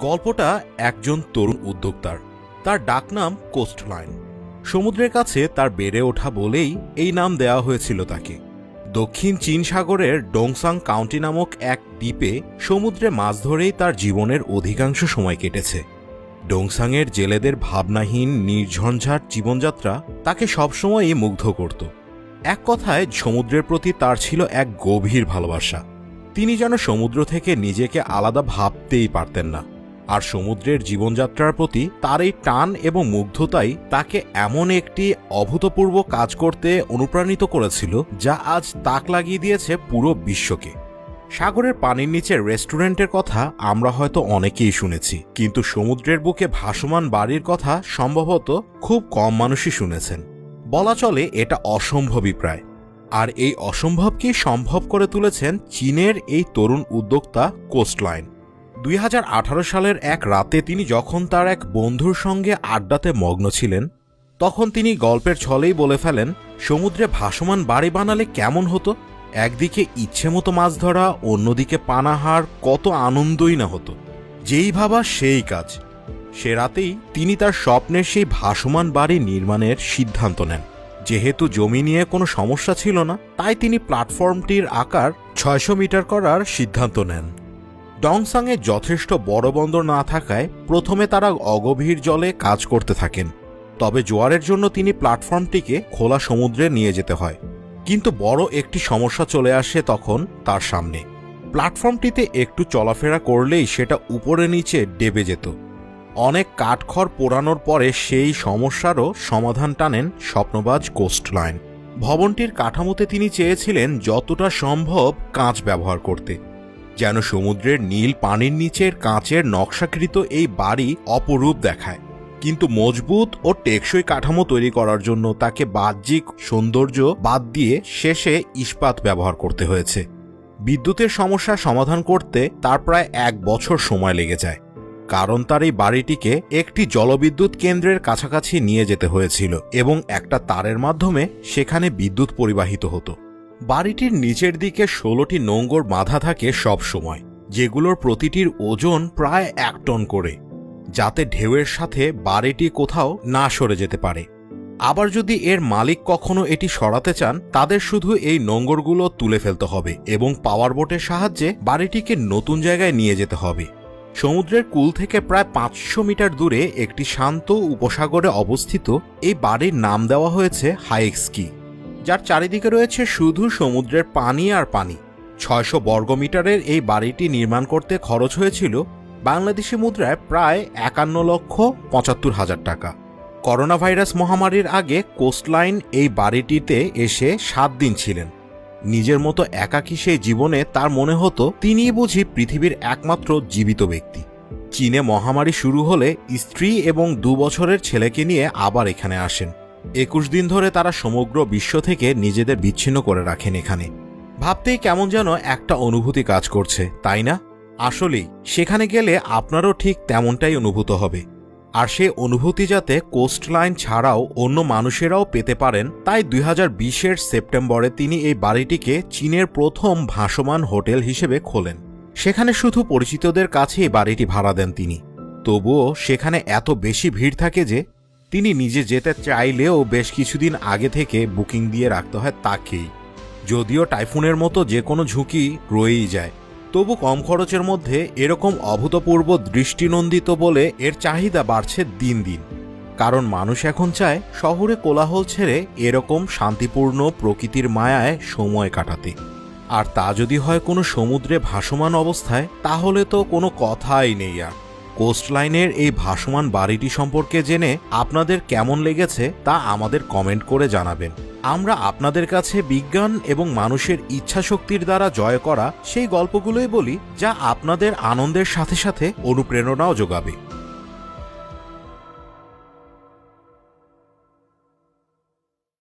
গল্পটা একজন তরুণ উদ্যোক্তার। তার ডাকনাম কোস্টলাইন। সমুদ্রের কাছে তার বেড়ে ওঠা বলেই এই নাম দেওয়া হয়েছিল তাকে। দক্ষিণ চীন সাগরের ডোংসাং কাউন্টি নামক এক দ্বীপে সমুদ্রে মাছ ধরেই তার জীবনের অধিকাংশ সময় কেটেছে। ডোংসাংয়ের জেলেদের ভাবনাহীন নির্ঝঞ্ঝাট জীবনযাত্রা তাকে সবসময়ই মুগ্ধ করত। এক কথায় সমুদ্রের প্রতি তার ছিল এক গভীর ভালোবাসা। তিনি যেন সমুদ্র থেকে নিজেকে আলাদা ভাবতেই পারতেন না। আর সমুদ্রের জীবনযাত্রার প্রতি তার এই টান এবং মুগ্ধতাই তাকে এমন একটি অভূতপূর্ব কাজ করতে অনুপ্রাণিত করেছিল যা আজ তাক লাগিয়ে দিয়েছে পুরো বিশ্বকে। সাগরের পানির নিচের রেস্টুরেন্টের কথা আমরা হয়তো অনেকেই শুনেছি, কিন্তু সমুদ্রের বুকে ভাসমান বাড়ির কথা সম্ভবত খুব কম মানুষই শুনেছেন। বলা চলে এটা অসম্ভবই প্রায়। আর এই অসম্ভবকেই সম্ভব করে তুলেছেন চীনের এই তরুণ উদ্যোক্তা কোস্টলাইন। 2018 সালের এক রাতে তিনি যখন তার এক বন্ধুর সঙ্গে আড্ডাতে মগ্ন ছিলেন, তখন তিনি গল্পের ছলেই বলে ফেলেন, সমুদ্রে ভাসমান বাড়ি বানালে কেমন হতো। একদিকে ইচ্ছেমতো মাছ ধরা, অন্যদিকে পানাহার, কত আনন্দই না হতো। যেই ভাবা সেই কাজ। সে রাতেই তিনি তার স্বপ্নের সেই ভাসমান বাড়ি নির্মাণের সিদ্ধান্ত নেন। যেহেতু জমি নিয়ে কোনো সমস্যা ছিল না, তাই তিনি প্ল্যাটফর্মটির আকার 600 মিটার করার সিদ্ধান্ত নেন। ডংসাংয়ে যথেষ্ট বড় বন্দর না থাকায় প্রথমে তারা অগভীর জলে কাজ করতে থাকেন। তবে জোয়ারের জন্য তিনি প্ল্যাটফর্মটিকে খোলা সমুদ্রে নিয়ে যেতে হয়। কিন্তু বড় একটি সমস্যা চলে আসে তখন তার সামনে। প্ল্যাটফর্মটিতে একটু চলাফেরা করলেই সেটা উপরে নিচে ডেবে যেত। অনেক কাঠখড় পোড়ানোর পরে সেই সমস্যারও সমাধান টানেন স্বপ্নবাজ কোস্টলাইন। ভবনটির কাঠামোতে তিনি চেয়েছিলেন যতটা সম্ভব কাঁচ ব্যবহার করতে, যেন সমুদ্রের নীল পানির নিচের কাঁচের নকশাকৃত এই বাড়ি অপরূপ দেখায়। কিন্তু মজবুত ও টেকসই কাঠামো তৈরি করার জন্য তাকে বাহ্যিক সৌন্দর্য বাদ দিয়ে শেষে ইস্পাত ব্যবহার করতে হয়েছে। বিদ্যুতের সমস্যা সমাধান করতে তার প্রায় 1 বছর সময় লেগে যায়, কারণ তার এই বাড়িটিকে একটি জলবিদ্যুৎ কেন্দ্রের কাছাকাছি নিয়ে যেতে হয়েছিল এবং একটা তারের মাধ্যমে সেখানে বিদ্যুৎ পরিবাহিত হতো। বাড়িটির নিচের দিকে 16টি নোঙর বাঁধা থাকে সব সময়, যেগুলোর প্রতিটির ওজন প্রায় 1 টন করে, যাতে ঢেউয়ের সাথে বাড়িটি কোথাও না সরে যেতে পারে। আবার যদি এর মালিক কখনো এটি সরাতে চান, তাদের শুধু এই নোঙরগুলো তুলে ফেলতে হবে এবং পাওয়ার বোটের সাহায্যে বাড়িটিকে নতুন জায়গায় নিয়ে যেতে হবে। সমুদ্রের কূল থেকে প্রায় 500 মিটার দূরে একটি শান্ত উপসাগরে অবস্থিত এই বাড়ির নাম দেওয়া হয়েছে হাইক্সকি, যার চারিদিকে রয়েছে শুধু সমুদ্রের পানি আর পানি। 600 বর্গমিটারের এই বাড়িটি নির্মাণ করতে খরচ হয়েছিল বাংলাদেশি মুদ্রায় প্রায় 51,75,000 টাকা। করোনা ভাইরাস মহামারীর আগে কোস্টলাইন এই বাড়িটিতে এসে 7 দিন ছিলেন। নিজের মতো একাকী সেই জীবনে তার মনে হতো তিনিই বুঝি পৃথিবীর একমাত্র জীবিত ব্যক্তি। চীনে মহামারী শুরু হলে স্ত্রী এবং 2 বছরের ছেলেকে নিয়ে আবার এখানে আসেন। 21 দিন ধরে তারা সমগ্র বিশ্ব থেকে নিজেদের বিচ্ছিন্ন করে রাখেন এখানে। ভাবতেই কেমন যেন একটা অনুভূতি কাজ করছে, তাই না? আসলেই সেখানে গেলে আপনারও ঠিক তেমনটাই অনুভূত হবে। আর সেই অনুভূতি যাতে কোস্টলাইন ছাড়াও অন্য মানুষেরাও পেতে পারেন, তাই 2020-এর সেপ্টেম্বরে তিনি এই বাড়িটিকে চীনের প্রথম ভাসমান হোটেল হিসেবে খোলেন। সেখানে শুধু পরিচিতদের কাছে এই বাড়িটি ভাড়া দেন তিনি। তবুও সেখানে এত বেশি ভিড় থাকে যে তিনি নিজে যেতে চাইলেও বেশ কিছুদিন আগে থেকে বুকিং দিয়ে রাখতে হয় তাকেই। যদিও টাইফুনের মতো যে কোনো ঝুঁকি রয়েই যায়, তবু কম খরচের মধ্যে এরকম অভূতপূর্ব দৃষ্টিনন্দিত বলে এর চাহিদা বাড়ছে দিন দিন। কারণ মানুষ এখন চায় শহরে কোলাহল ছেড়ে এরকম শান্তিপূর্ণ প্রকৃতির মায়ায় সময় কাটাতে। আর তা যদি হয় কোনো সমুদ্রে ভাসমান অবস্থায়, তাহলে তো কোনো কথাই নেই আর। কোস্টলাইনের এই ভাসমান বাড়িটি সম্পর্কে জেনে আপনাদের কেমন লেগেছে তা আমাদের কমেন্ট করে জানাবেন। আমরা আপনাদের কাছে বিজ্ঞান এবং মানুষের ইচ্ছাশক্তির দ্বারা জয় করা সেই গল্পগুলোই বলি, যা আপনাদের আনন্দের সাথে সাথে অনুপ্রেরণাও যোগাবে।